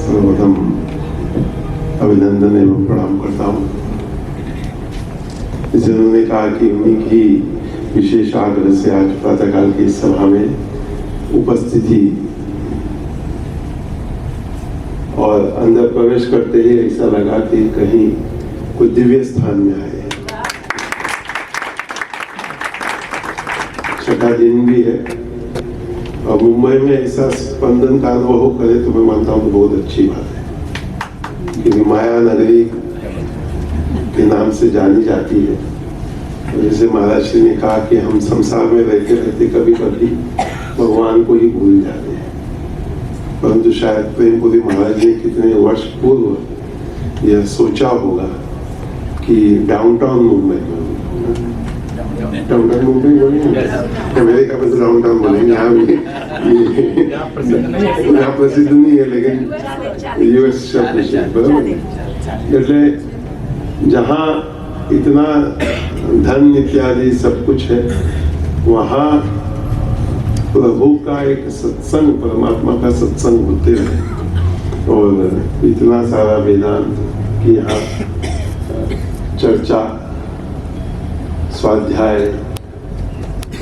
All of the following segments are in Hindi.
सर्वप्रथम अभिनंदन एवं प्रणाम करता हूँ। जैसे उन्होंने कहा कि उन्हीं की विशेष आग्रह से आज प्रातःकाल की इस सभा में उपस्थिति और अंदर प्रवेश करते ही ऐसा लगा कि कहीं कोई दिव्य स्थान में आए। छठा दिन भी है और मुंबई में ऐसा स्पंदन का अनुभव करे तो मैं मानता हूँ तो बहुत अच्छी बात है, क्योंकि माया नगरी के नाम से जानी जाती है। तो जैसे महाराज श्री ने कहा कि हम संसार में रहते रहते कभी कभी भगवान को ही भूल जाते हैं, परंतु शायद प्रेमपुरी महाराज ने कितने वर्ष पूर्व यह सोचा होगा कि डाउनटाउन मुंबई में, डाउनटाउन मुंबई बोलेंगे, अमेरिका में तो डाउनटाउन बोलेंगे, यहाँ प्रसिद्ध नहीं है लेकिन यूएस शब्द बराबर। इसलिए जहाँ इतना धन इत्यादि सब कुछ है, वहाँ प्रभु का एक सत्संग, परमात्मा का सत्संग होते रहे और इतना सारा वेदांत की यहाँ चर्चा, स्वाध्याय।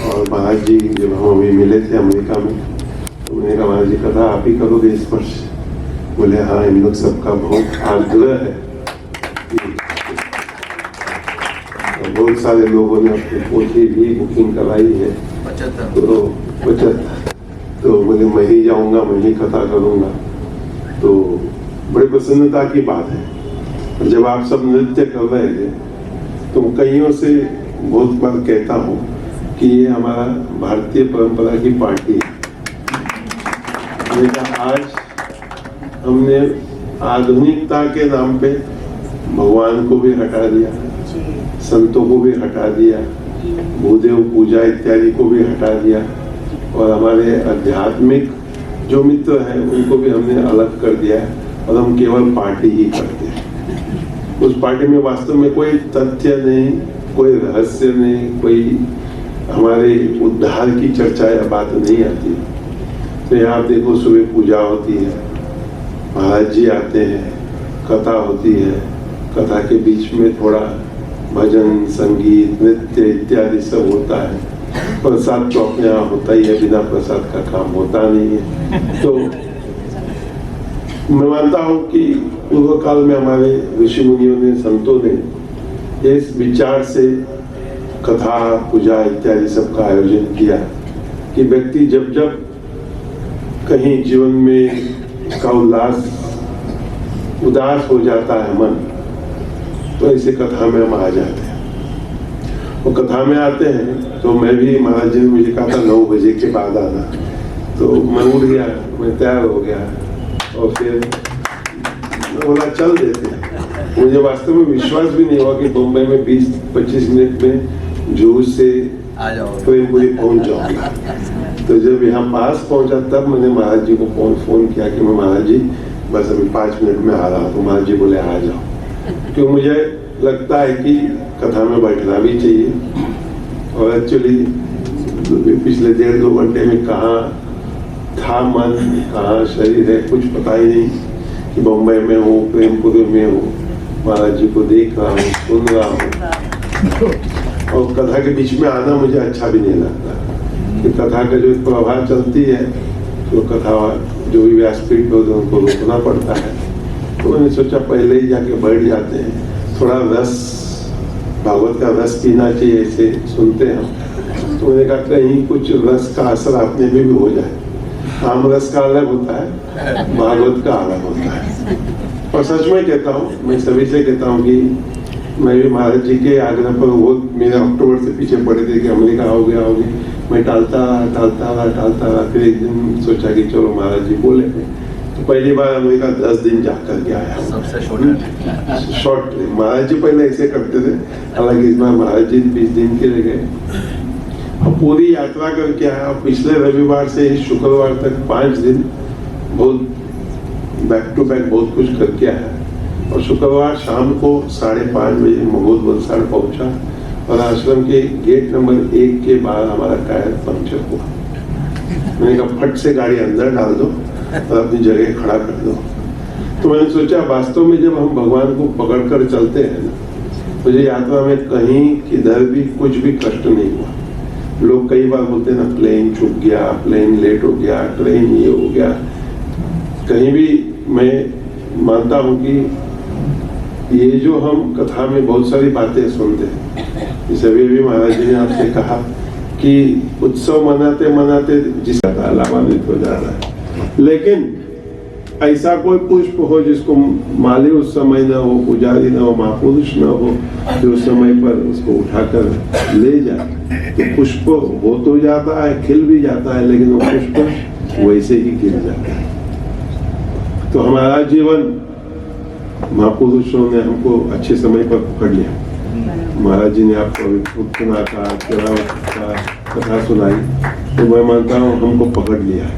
और महाराज जी जब हम अभी मिले थे अमेरिका में तो उन्होंने कहा महाराज जी कथा आप ही करोगे स्पर्श? बोले हाँ, इन लोग सबका बहुत आग्रह है। बहुत सारे लोगों ने अपनी पोथी भी बुकिंग कराई है, तो बचत, तो बोले मैं ही जाऊंगा, मैं ही कथा करूंगा। तो बड़ी प्रसन्नता की बात है। जब आप सब नृत्य कर रहे थे तो कईयों से बहुत बार कहता हूँ कि ये हमारा भारतीय परंपरा की पार्टी है। आज हमने आधुनिकता के नाम पे भगवान को भी हटा दिया, संतों को भी हटा दिया, भूदेव पूजा इत्यादि को भी हटा दिया और हमारे आध्यात्मिक जो मित्र हैं उनको भी हमने अलग कर दिया और हम केवल पार्टी ही करते हैं। उस पार्टी में वास्तव में कोई तथ्य नहीं, कोई रहस्य नहीं, कोई हमारे उद्धार की चर्चा या बात नहीं आती। तो यहाँ आप देखो सुबह पूजा होती है, महाराज जी आते हैं, कथा होती है, कथा के बीच में थोड़ा भजन, संगीत, नृत्य इत्यादि सब होता है। प्रसाद तो अपने यहाँ होता ही है, बिना प्रसाद का काम होता नहीं है। तो मैं मानता हूँ कि पूर्व काल में हमारे ऋषि मुनियों ने, संतों ने इस विचार से कथा, पूजा इत्यादि सब का आयोजन किया कि व्यक्ति जब जब कहीं जीवन में उसका उदास हो जाता है मन, तो ऐसे कथा में हम आ जाते हैं। और कथा में आते हैं तो मैं भी, महाराज जी ने मुझे कहा था 9 बजे के बाद आना, तो मैं उठ गया, मैं तैयार हो गया और फिर बोला चल देते हैं। मुझे वास्तव में विश्वास भी नहीं हुआ कि बम्बई में 20-25 मिनट में जूस से प्रेमपुरी पहुंच जाऊंगा। तो जब यहाँ पास पहुंचा तब मैंने महाराज जी को फोन किया कि मैं महाराज जी बस अभी 5 मिनट में आ रहा हूँ। तो महाराज जी बोले आ जाओ, क्योंकि मुझे लगता है कि कथा में बैठना भी चाहिए। और एक्चुअली पिछले 1.5-2 घंटे में कहाँ था मन, कहाँ शरीर है, कुछ पता ही नहीं कि बम्बई में हूँ, प्रेमपुरी में हूँ, महाराज जी को देख रहा हूँ, सुन रहा हूँ। और कथा के बीच में आना मुझे अच्छा भी नहीं लगता कि कथा का जो प्रभाव चलती है तो कथा जो भी व्यासपीठ पे उनको रोकना पड़ता है। तो मैंने सोचा पहले ही जाके बैठ जाते हैं, थोड़ा रस, भागवत का रस पीना चाहिए, ऐसे सुनते हैं। तो मैंने कहा कहीं कुछ रस का असर अपने में भी हो जाए। आम रस का अलग होता है, भागवत का अलग होता है। और सच में कहता हूँ, मैं सभी से कहता हूँ कि मैं भी महाराज जी के आग्रह पर वो मेरे अक्टूबर से पीछे पड़े थे कि अमेरिका आओगे। मैं टालता रहा। फिर एक दिन सोचा कि चलो महाराज जी बोले, तो पहली बार अमेरिका 10 दिन जा करके आया। सबसे शॉर्ट ट्रिप। महाराज जी पहले ऐसे करते थे, हालांकि इस बार महाराज जी 20 दिन के लिए गए। अब पूरी यात्रा करके आया। पिछले रविवार से शुक्रवार तक 5 दिन बहुत बैक टू बैक बहुत कुछ करके आया। और शुक्रवार शाम को 5:30 बजे मगोद वलसाड़ पहुंचा और आश्रम के गेट नंबर 1 के बाहर हमारा टायर पंक्चर हुआ। मैंने कहा फट से गाड़ी अंदर डाल दो और अपनी जगह खड़ा कर दो। तो मैंने सोचा वास्तव में जब हम भगवान को पकड़ कर चलते हैं ना, मुझे यात्रा में कहीं किधर भी कुछ भी कष्ट नहीं हुआ। लोग कई बार बोलते हैं ना, प्लेन चूक गया, प्लेन लेट हो गया, ट्रेन ये हो गया। कहीं भी मैं मानता हूं कि ये जो हम कथा में बहुत सारी बातें सुनते हैं, जैसे अभी महाराज जी ने आपसे कहा कि उत्सव मनाते मनाते जिसका लाभान्वित हो जाता है, लेकिन ऐसा कोई पुष्प हो जिसको माली उस समय न हो, पुजारी न हो, महापुरुष न हो, जो उस समय पर उसको उठाकर ले जाए, तो पुष्प हो तो जाता है, खिल भी जाता है, लेकिन वो पुष्प वैसे ही खिल जाता है। तो हमारा जीवन महापुरुषों ने हमको अच्छे समय पर पकड़ लिया। महाराज जी ने आपको उत्पन्ना का कथा सुनाई, तो मैं मानता हूँ हमको पकड़ लिया है।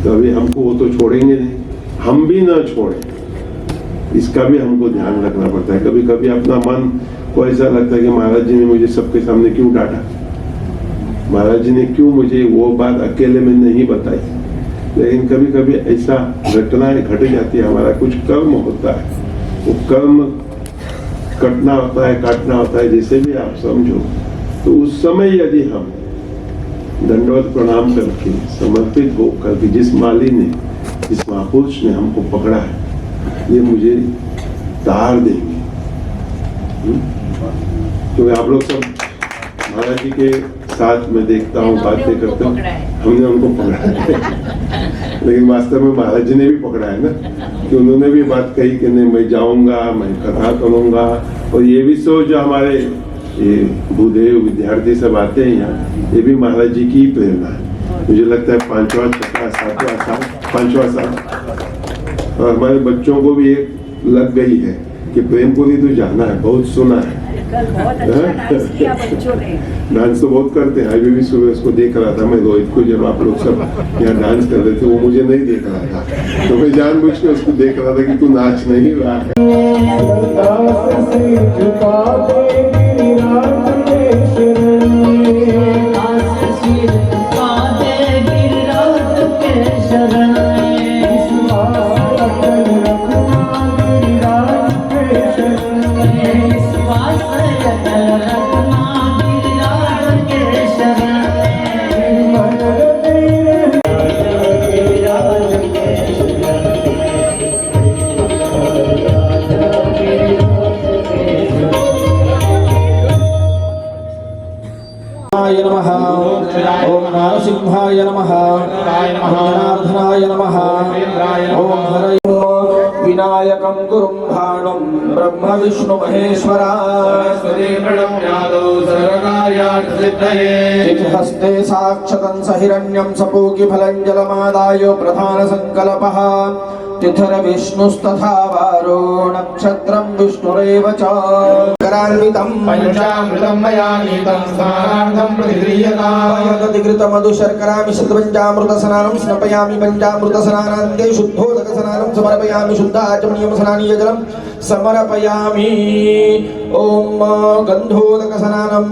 तो अभी हमको वो तो छोड़ेंगे नहीं, हम भी ना छोड़ें, इसका भी हमको ध्यान रखना पड़ता है। कभी कभी अपना मन को ऐसा लगता है कि महाराज जी ने मुझे सबके सामने क्यों डांटा, महाराज जी ने क्यों मुझे वो बात अकेले में नहीं बताई। लेकिन कभी कभी ऐसा घटनाएं घट जाती है, हमारा कुछ कर्म होता है, वो कर्म कटना होता है, काटना होता है, जैसे भी आप समझो। तो उस समय यदि हम दंडवत प्रणाम करके समर्पित हो करके, जिस माली ने, जिस महापुरुष ने हमको पकड़ा है, ये मुझे तार देंगे। क्योंकि आप लोग सब महाराज जी के साथ में देखता हूँ, बातें करते हूँ, हमने उनको पकड़ा है। लेकिन वास्तव में महाराज जी ने भी पकड़ा है ना, कि उन्होंने भी बात कही कि नहीं मैं जाऊंगा, मैं कथा करूंगा। और ये भी सोच जो हमारे ये भूदेव विद्यार्थी सब आते हैं यहाँ, ये भी महाराज जी की प्रेरणा है। मुझे लगता है 5वां 6वां 7वां साल 5वां साल, और हमारे बच्चों को भी एक लग गई है कि प्रेमपुरी तो जाना है, बहुत सुना है। डांस तो बहुत करते हैं। अभी भी सुबह उसको देख रहा था मैं, रोहित को, जब आप लोग सब यहाँ डांस कर रहे थे, वो मुझे नहीं देख रहा था, तो मैं जानबूझ के उसको देख रहा था कि तू नाच नहीं रहा है। ओम नरसिंहाय नमः, जनार्दनाय नमः। ओम हरये विनायकं गुरुं भाणुं ब्रह्म विष्णु महेश्वरा हस्ते साक्षतं सहिरण्यं सपूकी फलं जलमादाय प्रधान संकल्पः तिथर विष्णुस्तथा वारो नक्षत्रं विष्णुरेव च करान्वितं पंचामृतं मया नीतं स्नानार्थं प्रतिगृह्यताम् यदधिकृत मधु शर्करा मिश्रित पंचामृत स्नानं स्नपयामि पंचामृत स्नानान्ते शुद्धोदक स्नानं समर्पयामि शुद्धाचमनीयं स्नानीय जलं समर्पयामि। ओम गंधोदक स्नानं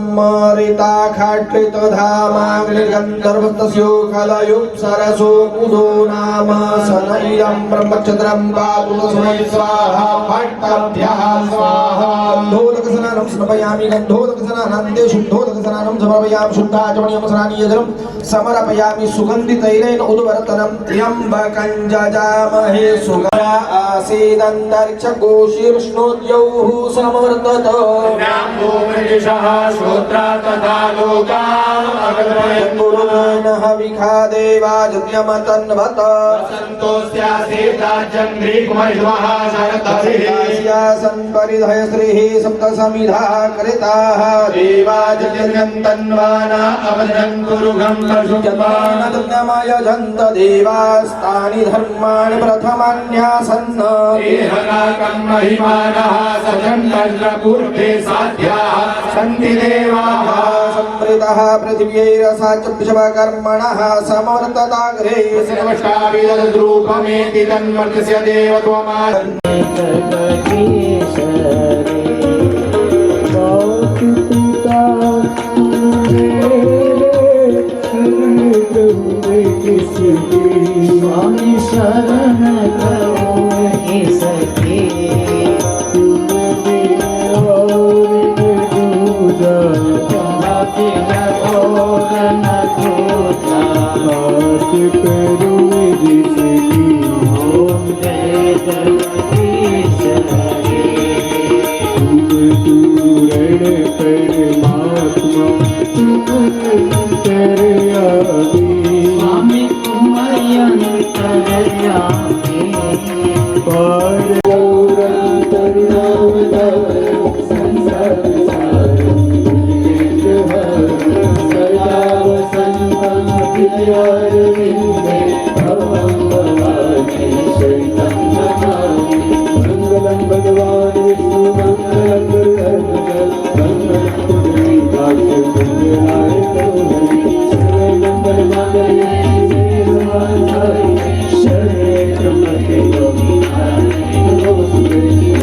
रेताखाट्लित धामाग्निर्गन्धर्वस्तस्यो कलयो सरसो मुदो नाम सनैरं ब्रह्मचन्द्रं पातु तस्मै स्वाहा पट्टभ्यः स्वाहा। गंधोदक स्नानं स्नपयामि गंधोदक स्नानान्ते शुद्धोदक स्नानं समर्पयामि शुद्धाचमनीयं स्नानीय जलं समर्पयामि। सुगन्धितैलेन उद्वर्तनं त्र्यम्बकं जजामहे सुगन्धा आसीदन्तरिक्षकोशीर्ष्णोद्यौः समवर्तत भूमिदिशः श्रोत्रा तथा लोकाः विखा देवा जन्यमतन्वत सन्तोष्यासीदाज्यं ग्रीकुमहिमः शरदभिः परिधय श्रीः सप्तसमिधा कृताः देवाजन्यन्तन्वाना अवजं कुरुघं जन्त देवास्तानि धर्माणि प्रथमान्यासन् देहकाकं महिमानः सजन्तपूर्वे साध्याः सन्ति देवाः संवृतः पृथिव्यैरसा च विश्वकर्मणः समवर्तताग्रे सर्वष्टाविदरूपमेति तन्मर्त्यस्य देवत्वमात् स्वामी शरण करो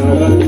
महाराज